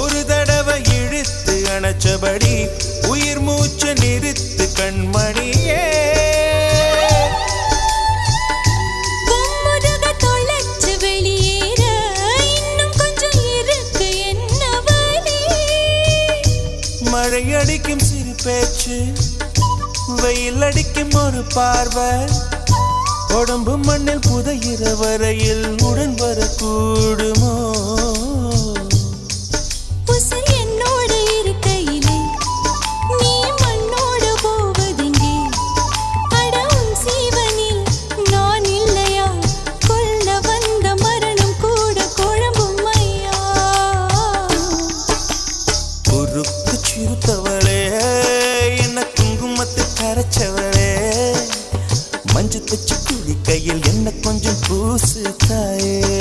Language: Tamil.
ஒரு தடவை இழுத்து அணைச்சபடி உயிர் மூச்சு நிறுத்து கண்மணியே. மழை அடிக்கும் சிறு பேச்சு, வெயில் அடிக்கும் ஒரு பார்வை, உடம்பு மண்ணில் புதையிற வரையில் உடன் வரக்கூடுமோ? என்னோடு இருக்கையிலே நீ மண்ணோடு போவதெங்கே? அடவும் சீவனில் நான் இல்லையா? கொல்ல வந்த மரணம் கூட குழம்பும் ஐயா. குறுக்கு சிறுத்தவளே, என்ன குங்குமத்தை கரைச்சவளே, மஞ்சு தச்சு குளிக்கையில் என்ன கொஞ்சம் பூசு தாயே.